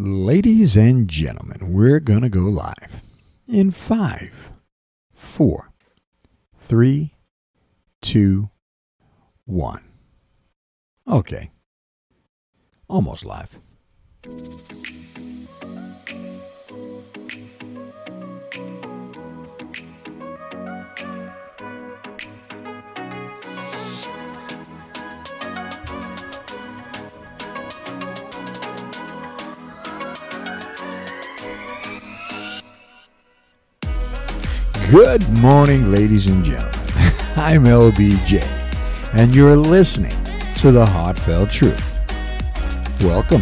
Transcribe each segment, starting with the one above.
Ladies and gentlemen, we're going to go live in 5, 4, 3, 2, 1. Okay. Almost live. Good morning, ladies and gentlemen. I'm LBJ, and you're listening to The Heartfelt Truth. Welcome.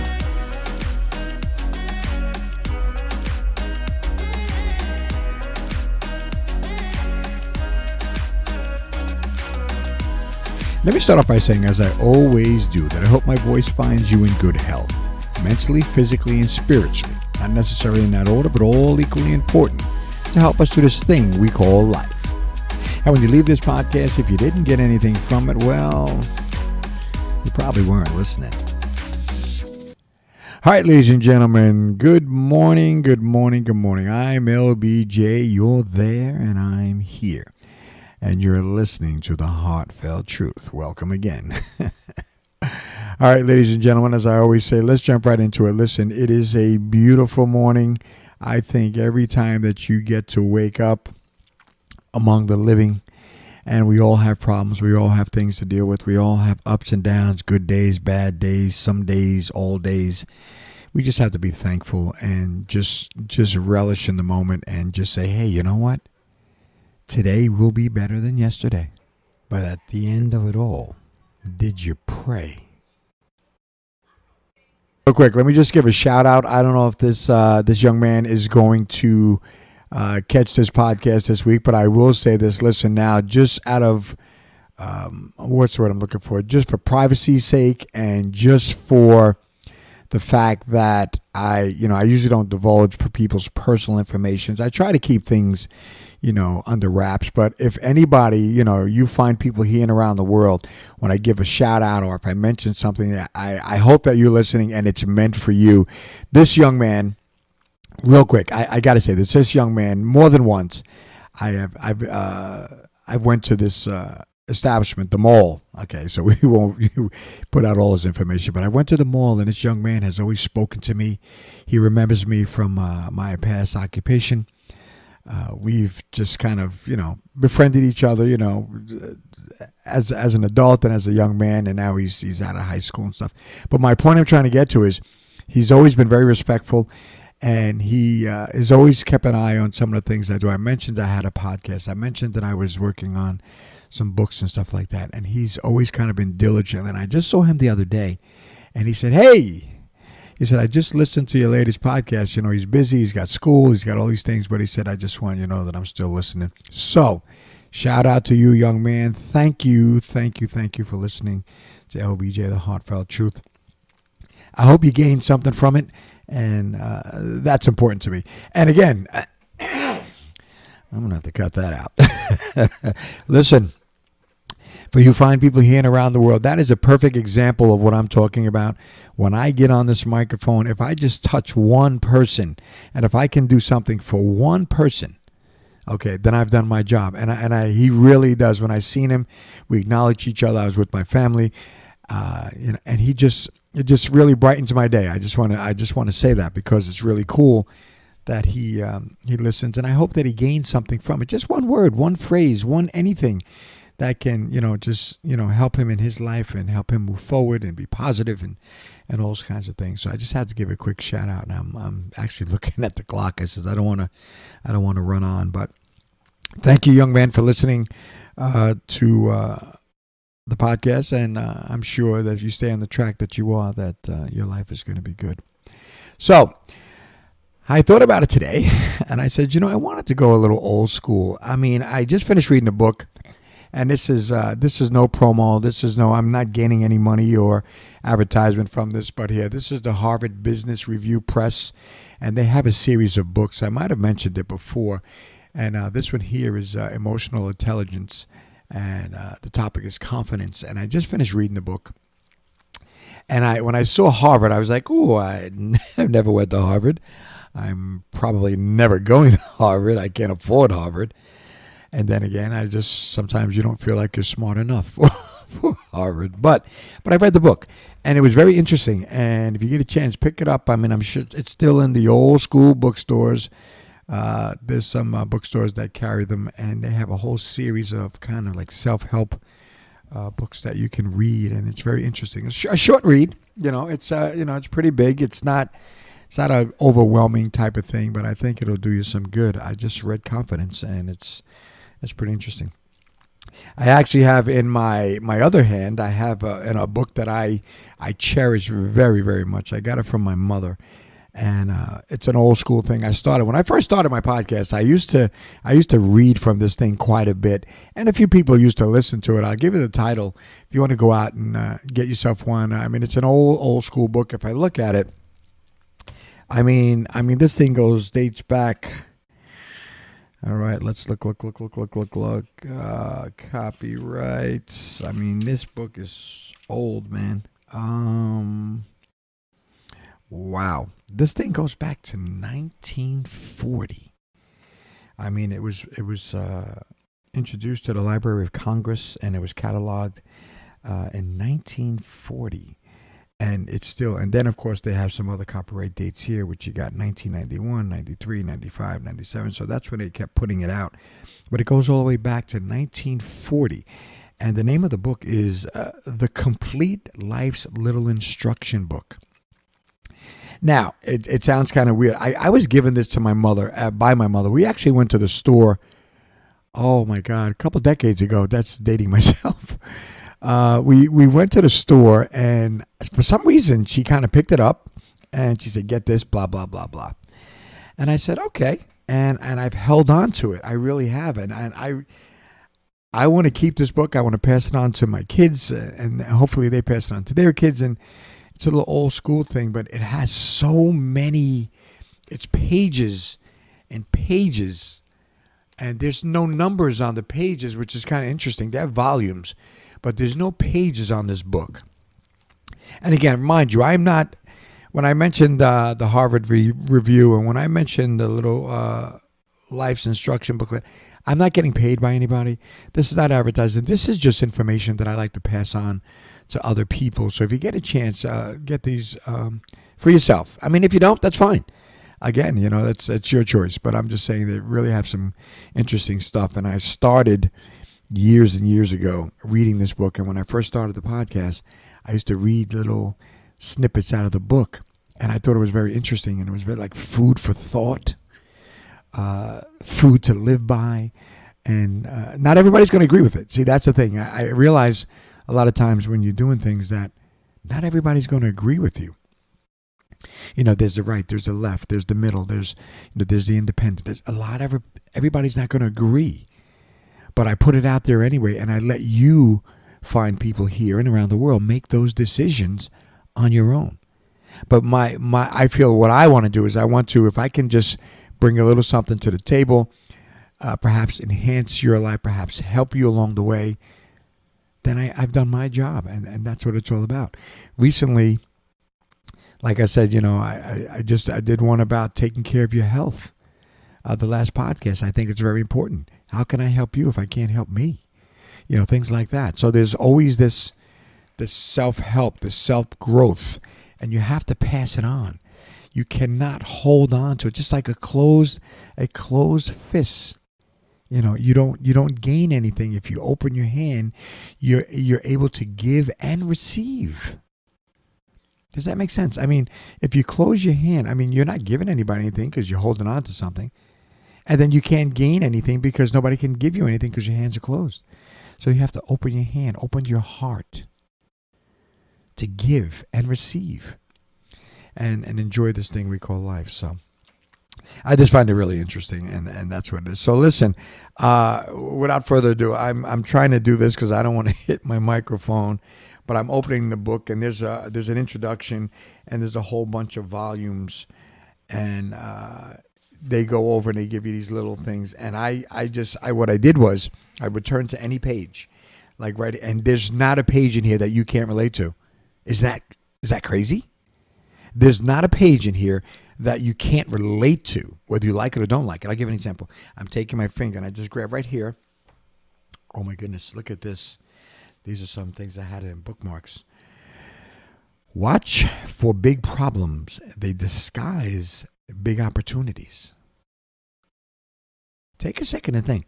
Let me start off by saying, as I always do, that I hope my voice finds you in good health, mentally, physically, and spiritually. Not necessarily in that order, but all equally important to help us do this thing we call life. And when you leave this podcast, if you didn't get anything from it, well, you probably weren't listening. All right, ladies and gentlemen, good morning, good morning, good morning. I'm LBJ, you're there, and I'm here. And you're listening to The Heartfelt Truth. Welcome again. All right, ladies and gentlemen, as I always say, let's jump right into it. Listen, it is a beautiful morning. I think every time that you get to wake up among the living, and we all have problems, we all have things to deal with, we all have ups and downs, good days, bad days, some days, all days. We just have to be thankful and just relish in the moment and just say, hey, you know what? Today will be better than yesterday. But at the end of it all, did you pray? Real quick, let me just give a shout out. I don't know if this young man is going to catch this podcast this week, but I will say this. Listen now, just out of what's the word I'm looking for? Just for privacy's sake, and just for the fact that I usually don't divulge people's personal information. I try to keep things, under wraps. But if anybody, you find people here and around the world, when I give a shout out or if I mention something, I hope that you're listening and it's meant for you. This young man, real quick, I got to say this young man, more than once, I went to this establishment, the mall. Okay, so we won't put out all his information, but I went to the mall, and this young man has always spoken to me. He remembers me from my past occupation. We've just kind of, befriended each other, as an adult and as a young man, and now he's out of high school and stuff. But my point I'm trying to get to is he's always been very respectful, and he has always kept an eye on some of the things I do. I mentioned I had a podcast. I mentioned that I was working on some books and stuff like that, and he's always kind of been diligent. And I just saw him the other day, and he said, hey, I just listened to your latest podcast. He's busy. He's got school. He's got all these things. But he said, I just want you to know that I'm still listening. So shout out to you, young man. Thank you for listening to LBJ, The Heartfelt Truth. I hope you gained something from it. And that's important to me. And again, I'm going to have to cut that out. Listen. For you fine people here and around the world, that is a perfect example of what I'm talking about. When I get on this microphone, if I just touch one person, and if I can do something for one person, okay, then I've done my job. And he really does. When I seen him, we acknowledged each other. I was with my family, and it just really brightens my day. I just want to say that because it's really cool that he listens, and I hope that he gains something from it. Just one word, one phrase, one anything that can, help him in his life and help him move forward and be positive and all those kinds of things. So I just had to give a quick shout out. And I'm actually looking at the clock. I says I don't want to run on, but thank you, young man, for listening to the podcast. And I'm sure that if you stay on the track that you are, that your life is going to be good. So I thought about it today, and I said, I wanted to go a little old school. I mean, I just finished reading a book. And this is no promo. I'm not gaining any money or advertisement from this, but here, this is the Harvard Business Review Press, and they have a series of books. I might have mentioned it before, and this one here is Emotional Intelligence, and the topic is confidence. And I just finished reading the book, And when I saw Harvard, I was like, "Oh, I've never went to Harvard. I'm probably never going to Harvard. I can't afford Harvard." And then again, I just sometimes you don't feel like you're smart enough for Harvard. But I read the book, and it was very interesting. And if you get a chance, pick it up. I mean, I'm sure it's still in the old school bookstores. There's some bookstores that carry them, and they have a whole series of kind of like self-help books that you can read, and it's very interesting. It's a short read. It's pretty big. It's not an overwhelming type of thing, but I think it'll do you some good. I just read Confidence, and it's pretty interesting. I actually have in my other hand, I have in a book that I cherish very, very much. I got it from my mother, and it's an old school thing. When I first started my podcast, I used to read from this thing quite a bit, and a few people used to listen to it. I'll give it a title if you want to go out and get yourself one. I mean, it's an old school book. If I look at it, I mean, this thing dates back. All right, let's look. Copyrights. I mean, this book is old, man. Wow. This thing goes back to 1940. I mean, it was introduced to the Library of Congress, and it was cataloged in 1940. And it's still, and then of course they have some other copyright dates here, which you got 1991, 93, 95, 97. So that's when they kept putting it out. But it goes all the way back to 1940. And the name of the book is The Complete Life's Little Instruction Book. Now, it sounds kind of weird. I was given this to my mother, by my mother. We actually went to the store, oh my God, a couple decades ago. That's dating myself. We went to the store, and for some reason she kind of picked it up, and she said, "Get this, blah blah blah blah." And I said, "Okay," and I've held on to it. I really have, and I want to keep this book. I want to pass it on to my kids, and hopefully they pass it on to their kids. And it's a little old school thing, but it has so many. It's pages and pages, and there's no numbers on the pages, which is kind of interesting. They have volumes, but there's no pages on this book. And again, mind you, I'm not, when I mentioned the Harvard review, and when I mentioned the little life's instruction booklet, I'm not getting paid by anybody. This is not advertising. This is just information that I like to pass on to other people. So if you get a chance, get these for yourself. I mean, if you don't, that's fine. Again, that's your choice. But I'm just saying they really have some interesting stuff. And I started years and years ago reading this book, and when I first started the podcast, I used to read little snippets out of the book, and I thought it was very interesting, and it was very like food for thought, food to live by, and not everybody's going to agree with it. See, that's the thing. I realize a lot of times when you're doing things that not everybody's going to agree with you. There's the right, there's the left, there's the middle, there's the independent. There's a lot of everybody's not going to agree. But I put it out there anyway, and I let you find people here and around the world make those decisions on your own. But I feel what I want to do is I want to, if I can just bring a little something to the table, perhaps enhance your life, perhaps help you along the way, then I've done my job, and that's what it's all about. Recently, like I said, I did one about taking care of your health. The last podcast, I think it's very important. How can I help you if I can't help me? Things like that. So there's always this self-help, this self-growth, and you have to pass it on. You cannot hold on to it, just like a closed fist. You don't gain anything if you open your hand. You're able to give and receive. Does that make sense? I mean, if you close your hand, I mean, you're not giving anybody anything because you're holding on to something. And then you can't gain anything because nobody can give you anything because your hands are closed. So you have to open your hand, open your heart to give and receive and enjoy this thing we call life. So I just find it really interesting, and that's what it is. So listen, without further ado, I'm trying to do this because I don't want to hit my microphone, but I'm opening the book, and there's an introduction, and there's a whole bunch of volumes, and they go over and they give you these little things. And what I did was I would turn to any page, and there's not a page in here that you can't relate to. Is that Is that crazy? There's not a page in here that you can't relate to, whether you like it or don't like it. I'll give you an example. I'm taking my finger and I just grab right here. Oh my goodness, look at this. These are some things I had in Bookmarks. Watch for big problems. They disguise big opportunities. Take a second and think.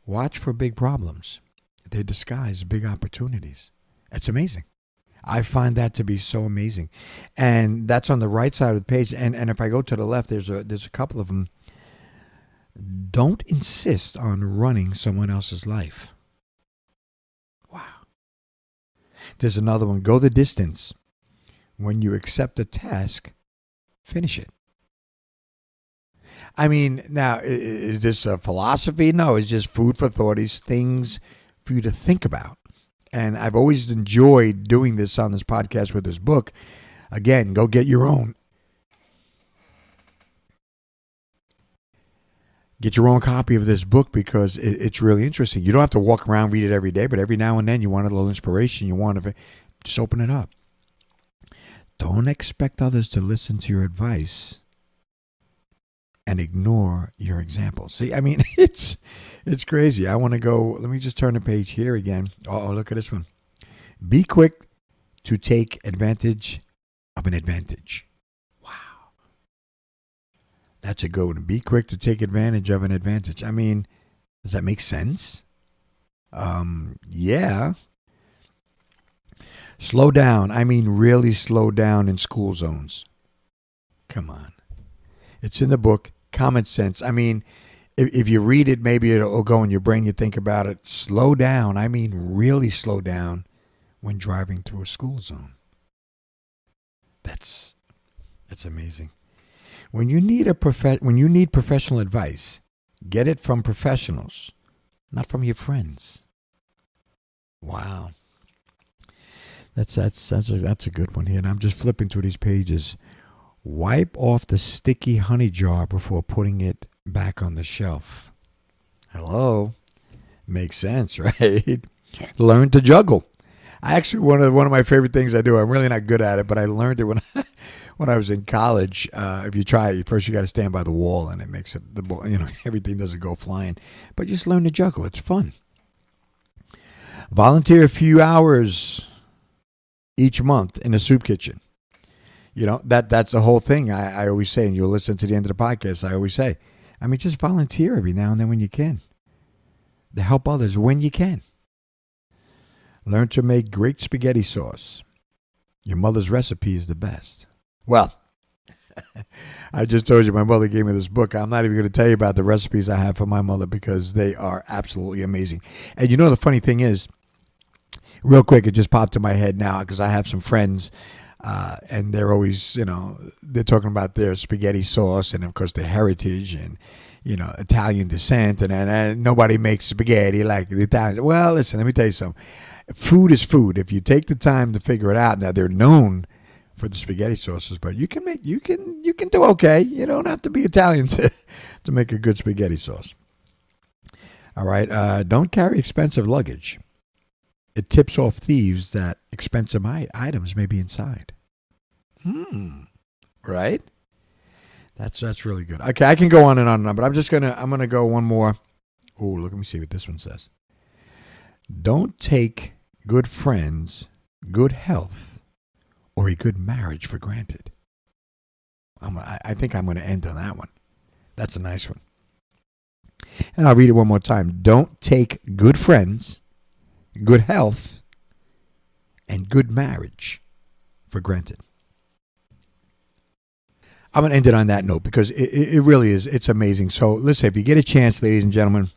Watch for big problems. They disguise big opportunities. It's amazing. I find that to be so amazing. And that's on the right side of the page. And if I go to the left, there's a couple of them. Don't insist on running someone else's life. Wow. There's another one. Go the distance. When you accept a task, finish it. I mean, now, is this a philosophy? No, it's just food for thought. It's things for you to think about. And I've always enjoyed doing this on this podcast with this book. Again, go get your own. Get your own copy of this book because it's really interesting. You don't have to walk around, read it every day, but every now and then you want a little inspiration. You want to just open it up. Don't expect others to listen to your advice and ignore your example. See, I mean, it's crazy. I want to go, let me just turn the page here again. Oh, look at this one. Be quick to take advantage of an advantage. Wow. That's a good one. Be quick to take advantage of an advantage. I mean, does that make sense? Yeah. Slow down. I mean, really slow down in school zones. Come on. It's in the book. Common sense. I mean, if you read it, maybe it'll go in your brain. You think about it. Slow down. I mean, really slow down when driving through a school zone. That's amazing. When you need professional advice, get it from professionals, not from your friends. Wow. That's a good one here. And I'm just flipping through these pages. Wipe off the sticky honey jar before putting it back on the shelf. Hello. Makes sense, right? Learn to juggle. Actually, one of my favorite things I do. I'm really not good at it, but I learned it when I was in college. If you try it, first you got to stand by the wall, and it makes it everything doesn't go flying. But just learn to juggle. It's fun. Volunteer a few hours each month in a soup kitchen. That's the whole thing. I always say, and you'll listen to the end of the podcast, I always say, I mean, just volunteer every now and then when you can. To help others when you can. Learn to make great spaghetti sauce. Your mother's recipe is the best. Well, I just told you my mother gave me this book. I'm not even going to tell you about the recipes I have for my mother because they are absolutely amazing. And the funny thing is, real quick, it just popped in my head now because I have some friends and they're always, they're talking about their spaghetti sauce and, of course, their heritage and, Italian descent. And nobody makes spaghetti like the Italians. Well, listen, let me tell you something. Food is food. If you take the time to figure it out, now they're known for the spaghetti sauces, but you can do okay. You don't have to be Italian to make a good spaghetti sauce. All right. Don't carry expensive luggage. It tips off thieves that expensive items may be inside. Right? That's really good. Okay, I can go on and on, but I'm gonna go one more. Oh, let me see what this one says. Don't take good friends, good health, or a good marriage for granted. I think I'm going to end on that one. That's a nice one. And I'll read it one more time. Don't take good friends, good health, and good marriage for granted. I'm going to end it on that note because it really is. It's amazing. So listen, if you get a chance, ladies and gentlemen,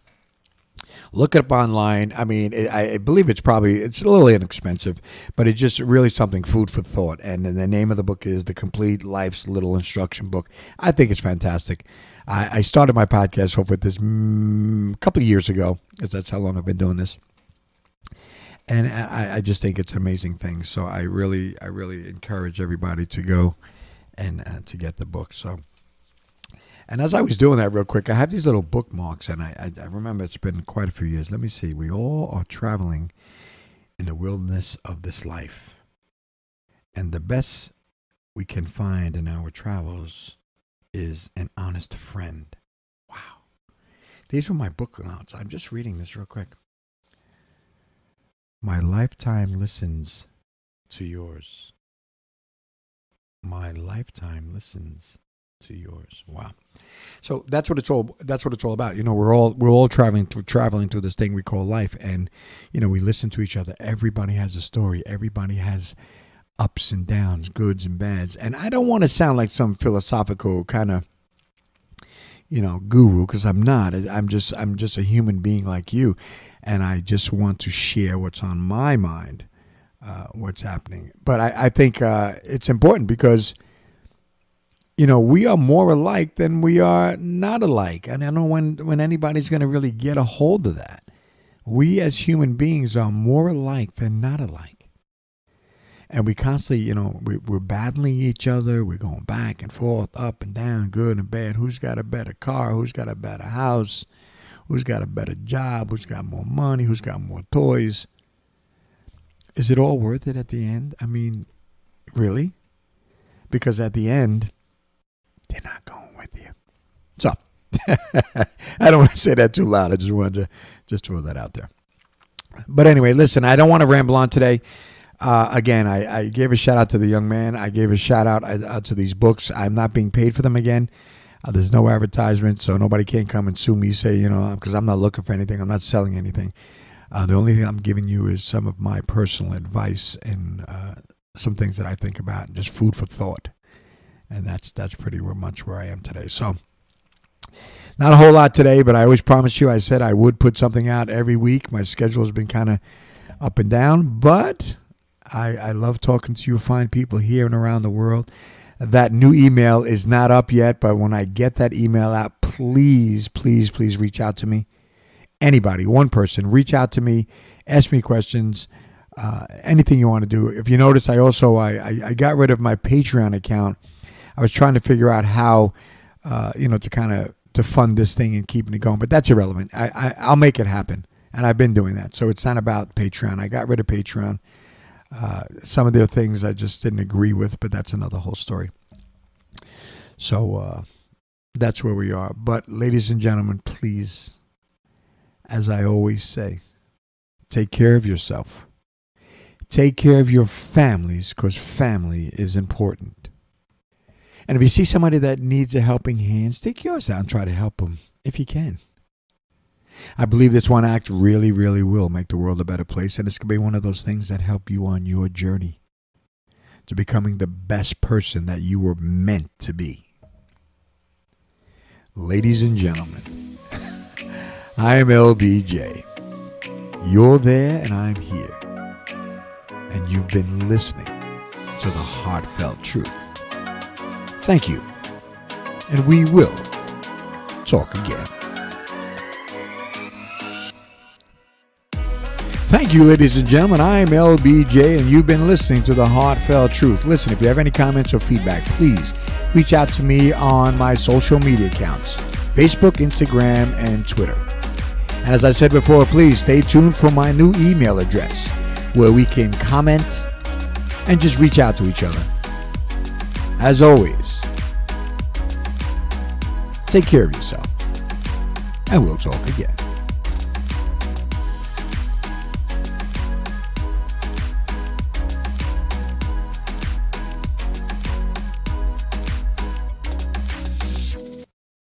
look it up online. I mean, I believe it's a little inexpensive, but it's just really something, food for thought. And the name of the book is The Complete Life's Little Instruction Book. I think it's fantastic. I started my podcast off with this a couple of years ago, because that's how long I've been doing this. And I just think it's an amazing thing. So I really encourage everybody to go and to get the book. So, and as I was doing that real quick, I have these little bookmarks, and I remember it's been quite a few years. Let me see. We all are traveling in the wilderness of this life. And the best we can find in our travels is an honest friend. Wow. These were my book notes. I'm just reading this real quick. My lifetime listens to yours. My lifetime listens to yours. Wow. So that's what it's all about. We're all traveling through this thing we call life, and we listen to each other. Everybody has a story. Everybody has ups and downs, goods and bads. And I don't want to sound like some philosophical kind of guru, because I'm not. I'm just a human being like you, and I just want to share what's on my mind, what's happening. But I think it's important because we are more alike than we are not alike. And I don't know when anybody's going to really get a hold of that. We as human beings are more alike than not alike. And we constantly, we're battling each other. We're going back and forth, up and down, good and bad. Who's got a better car? Who's got a better house? Who's got a better job? Who's got more money? Who's got more toys? Is it all worth it at the end? I mean, really? Because at the end, they're not going with you. So, I don't want to say that too loud. I just wanted to throw that out there. But anyway, listen, I don't want to ramble on today. Again, I gave a shout out to the young man. I gave a shout out to these books. I'm not being paid for them again. There's no advertisement, so nobody can come and sue me, say, because I'm not looking for anything. I'm not selling anything. The only thing I'm giving you is some of my personal advice and some things that I think about, and just food for thought. And that's pretty much where I am today. So, not a whole lot today, but I always promised you, I said I would put something out every week. My schedule has been kind of up and down, but I love talking to you fine people here and around the world. That new email is not up yet, but when I get that email out, please, please, please reach out to me. Anybody, one person, reach out to me, ask me questions, anything you want to do. If you notice, I got rid of my Patreon account. I was trying to figure out how, to fund this thing and keeping it going, but that's irrelevant. I'll make it happen, and I've been doing that. So it's not about Patreon. I got rid of Patreon. Some of their things I just didn't agree with, but that's another whole story. So that's where we are. But ladies and gentlemen, please, as I always say, take care of yourself. Take care of your families, because family is important. And if you see somebody that needs a helping hand, stick yours out and try to help them if you can. I believe this one act really, really will make the world a better place, and it's going to be one of those things that help you on your journey to becoming the best person that you were meant to be. Ladies and gentlemen, I am LBJ. You're there and I'm here. And you've been listening to the heartfelt truth. Thank you. And we will talk again. Thank you, ladies and gentlemen. I am LBJ, and you've been listening to The Heartfelt Truth. Listen, if you have any comments or feedback, please reach out to me on my social media accounts, Facebook, Instagram, and Twitter. And as I said before, please stay tuned for my new email address, where we can comment and just reach out to each other. As always, take care of yourself, and we'll talk again.